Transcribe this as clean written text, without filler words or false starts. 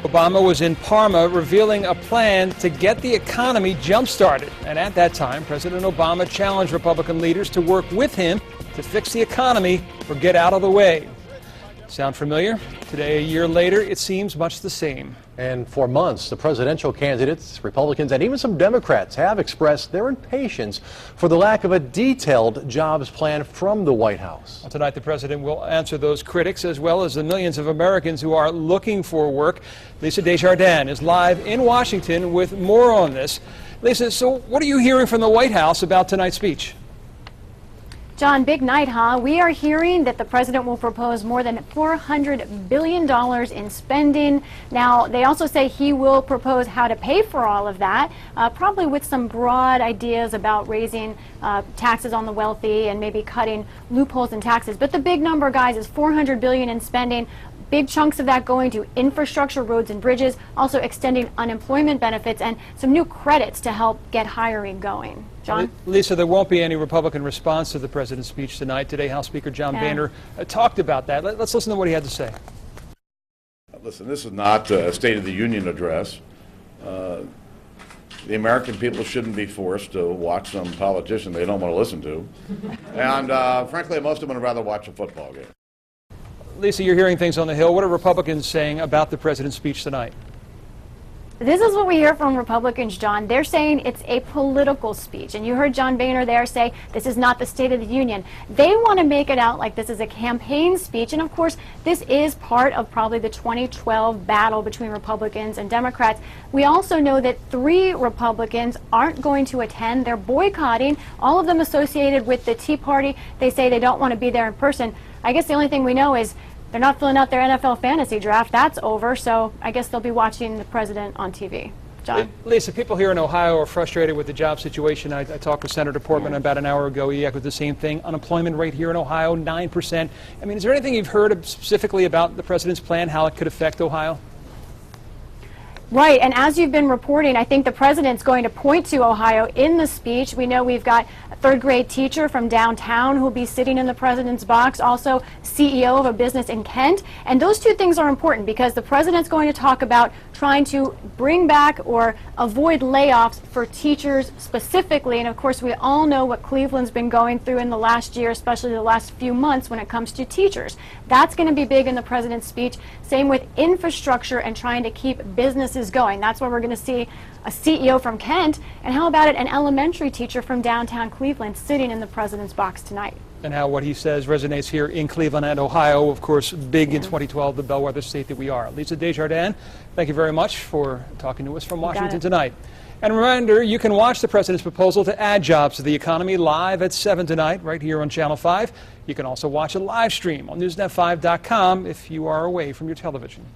Obama was in Parma revealing a plan to get the economy jump-started. And at that time, President Obama challenged Republican leaders to work with him to fix the economy or get out of the way. Sound familiar? Today, a year later, it seems much the same. And for months, the presidential candidates, Republicans, and even some Democrats have expressed their impatience for the lack of a detailed jobs plan from the White House. Well, tonight, the president will answer those critics as well as the millions of Americans who are looking for work. Lisa Desjardins is live in Washington with more on this. Lisa, so what are you hearing from the White House about tonight's speech? John, big night, huh? We are hearing that the president will propose more than $400 billion in spending. Now, they also say he will propose how to pay for all of that, probably with some broad ideas about raising taxes on the wealthy and maybe cutting loopholes in taxes. But the big number, guys, is $400 billion in spending. Big chunks of that going to infrastructure, roads and bridges, also extending unemployment benefits and some new credits to help get hiring going. John? Lisa, there won't be any Republican response to the president's speech tonight. Today, House Speaker John Boehner talked about that. Let's listen to what he had to say. Listen, this is not a State of the Union address. The American people shouldn't be forced to watch some politician they don't want to listen to. And frankly, most of them would rather watch a football game. Lisa, you're hearing things on the Hill. What are Republicans saying about the president's speech tonight? This is what we hear from Republicans, John. They're saying it's a political speech. And you heard John Boehner there say this is not the State of the Union. They want to make it out like this is a campaign speech. And of course, this is part of probably the 2012 battle between Republicans and Democrats. We also know that 3 Republicans aren't going to attend. They're boycotting, all of them associated with the Tea Party. They say they don't want to be there in person. I guess the only thing we know is they're not filling out their NFL fantasy draft. That's over, so I guess they'll be watching the president on TV. John? Lisa, people here in Ohio are frustrated with the job situation. I talked with Senator Portman about an hour ago. He echoed the same thing. Unemployment rate here in Ohio, 9%. I mean, is there anything you've heard specifically about the president's plan, how it could affect Ohio? Right, and as you've been reporting, I think the president's going to point to Ohio in the speech. We know we've got a 3rd grade teacher from downtown who will be sitting in the president's box, also CEO of a business in Kent. And those 2 things are important because the president's going to talk about trying to bring back or avoid layoffs for teachers specifically. And of course, we all know what Cleveland's been going through in the last year, especially the last few months when it comes to teachers. That's going to be big in the president's speech. Same with infrastructure and trying to keep businesses going. That's why we're going to see a CEO from Kent. And how about it, an elementary teacher from downtown Cleveland sitting in the president's box tonight. And how what he says resonates here in Cleveland and Ohio, of course, big in 2012, the bellwether state that we are. Lisa Desjardins, thank you very much for talking to us from Washington tonight. And reminder, you can watch the president's proposal to add jobs to the economy live at 7 tonight, right here on Channel 5. You can also watch a live stream on newsnet5.com if you are away from your television.